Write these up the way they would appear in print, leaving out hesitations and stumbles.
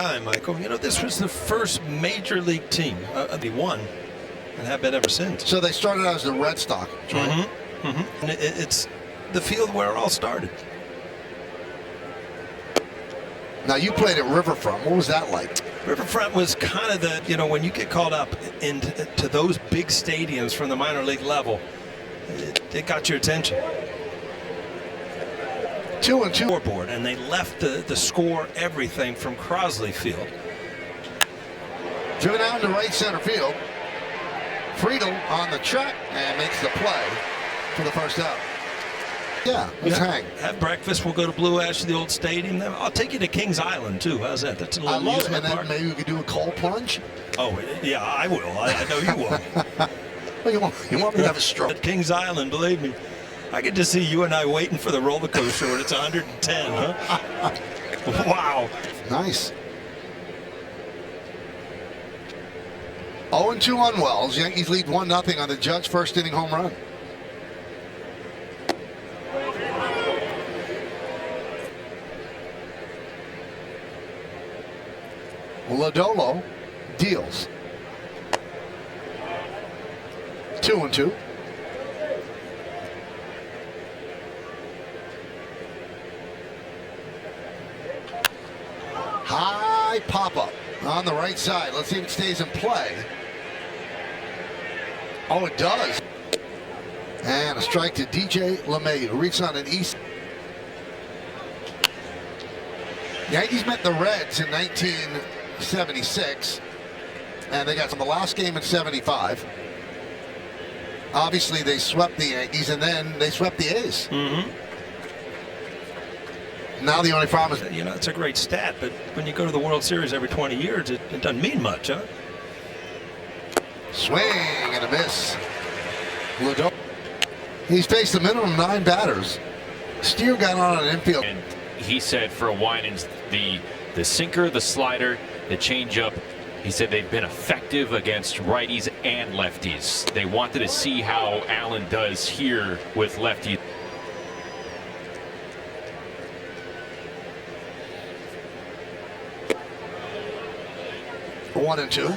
Hi, Michael. You know, this was the first major league team they won and have been ever since. So they started out as the Red Sox, right? And it's the field where it all started. Now, you played at Riverfront. What was that like? Riverfront was kind of the, when you get called up into those big stadiums from the minor league level, it got your attention. 2-2. Scoreboard, and they left the score everything from Crosley Field. Driven out into right center field. Friedel on the track and makes the play for the first out. Yeah, let's hang. Have breakfast. We'll go to Blue Ash, the old stadium. I'll take you to Kings Island too. How's that? That's a little amusement park. And then maybe we could do a cold plunge. Oh yeah, I will. I know you will. Well, you want me to have a stroke? At Kings Island, believe me. I get to see you and I waiting for the roller coaster when it's 110, huh? Wow. Nice. 0-2 on Wells. Yankees lead 1-0 on the Judge first inning home run. Lodolo deals. 2-2. High pop-up on the right side. Let's see if it stays in play. Oh, it does. And a strike to DJ LeMay, who reached on an east. Yankees met the Reds in 1976, and they got from the last game in 75. Obviously, they swept the Yankees, and then they swept the A's. Now the only problem is, it's a great stat, but when you go to the World Series every 20 years, it doesn't mean much, huh? Swing and a miss. Lodolo. He's faced a minimum 9 batters. Steer got on an infield. And he said for Winans, the sinker, the slider, the changeup, he said they've been effective against righties and lefties. They wanted to see how Allen does here with lefties. 1-2.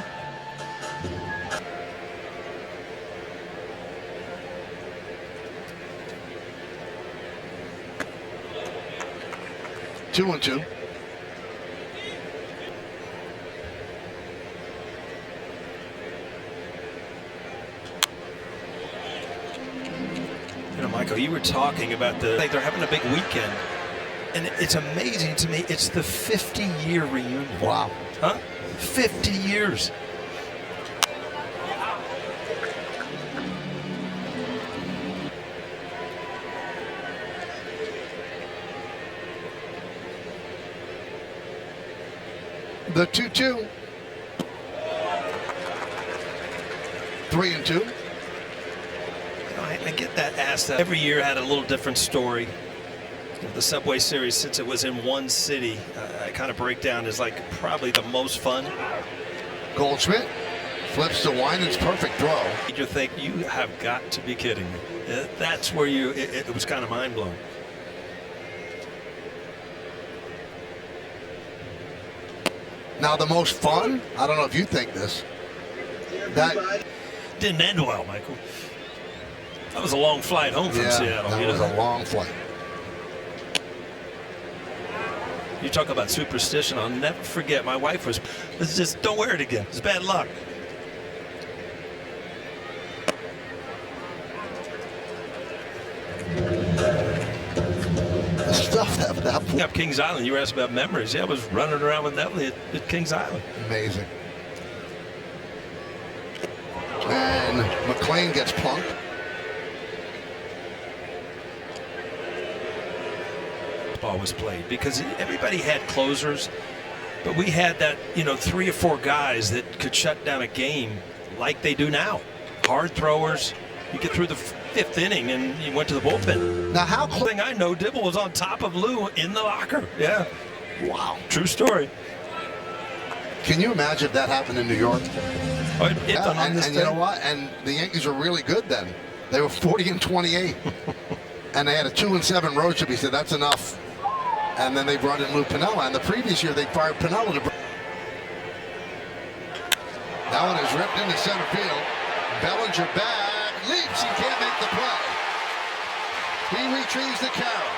Two and two. Michael, you were talking about they're having a big weekend, and it's amazing to me. It's the 50-year reunion. Wow. Huh? 50 years. The 2-2. 3-2. I get that asked. Every year had a little different story. The Subway Series, since it was in one city, I kind of break down as like probably the most fun. Goldschmidt flips to Winans, perfect throw. You think, you have got to be kidding me. That's where it was kind of mind blowing. Now the most fun, I don't know if you think this, that didn't end well, Michael. That was a long flight home from Seattle. That was a long flight. You talk about superstition. I'll never forget. My wife was just, don't wear it again. It's bad luck. The stuff that up Kings Island. You were asked about memories. Yeah, I was running around with Neville at Kings Island. Amazing. And McLean gets punked. Ball was played because everybody had closers, but we had that 3 or 4 guys that could shut down a game like they do now. Hard throwers. You get through the 5th inning and you went to the bullpen. Now how thing I know, Dibble was on top of Lou in the locker. Yeah. Wow. True story. Can you imagine if that happened in New York? Oh, and you know what? And the Yankees were really good then. They were 40-28. And they had a 2-7 road trip. He said, that's enough. And then they brought in Lou Piniella. And the previous year, they fired Piniella to That one is ripped into center field. Bellinger back, leaps, he can't make the play. He retrieves the carry.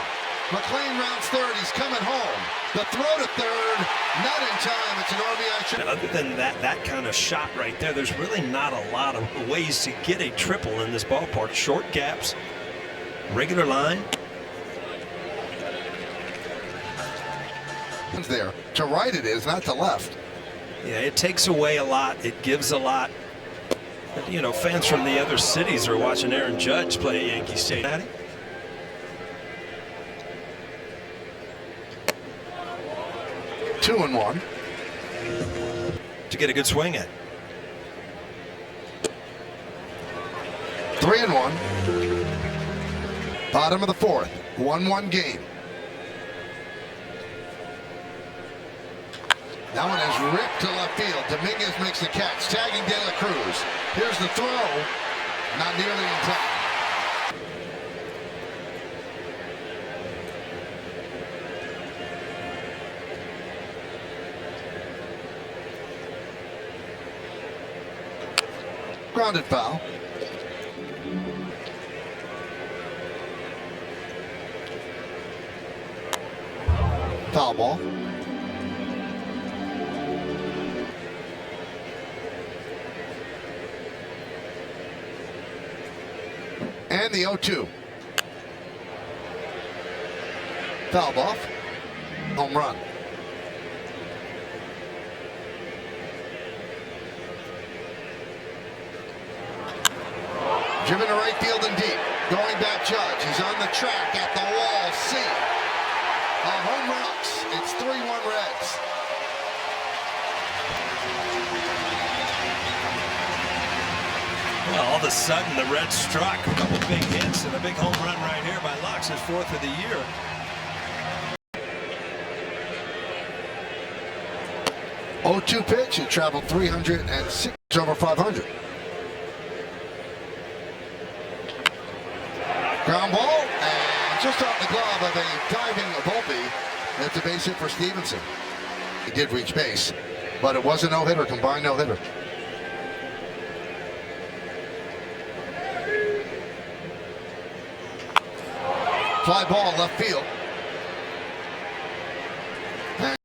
McLean rounds third, he's coming home. The throw to third, not in time, it's an RBI triple. Other than that kind of shot right there, there's really not a lot of ways to get a triple in this ballpark. Short gaps, regular line. There, to right it is, not to left. Yeah, it takes away a lot. It gives a lot. You know, fans from the other cities are watching Aaron Judge play at Yankee Stadium. 2-1 to get a good swing at. 3-1. Bottom of the fourth. 1-1 game. That one is ripped to left field. Dominguez makes the catch, tagging De La Cruz. Here's the throw. Not nearly in time. Grounded foul. Foul ball. And the 0-2. Foul off. Home run. Driven to right field and deep. Going back Judge. He's on the track at the wall. See. A home run. It's 3-1 Reds. Well, all of a sudden, the Reds struck a couple big hits and a big home run right here by Lux, his fourth of the year. Oh-2 pitch. It traveled 306 over 500. Ground ball, and just off the glove of a diving Volpe. That's a base hit for Stevenson. He did reach base, but it was a no-hitter, combined no-hitter. Fly ball left field.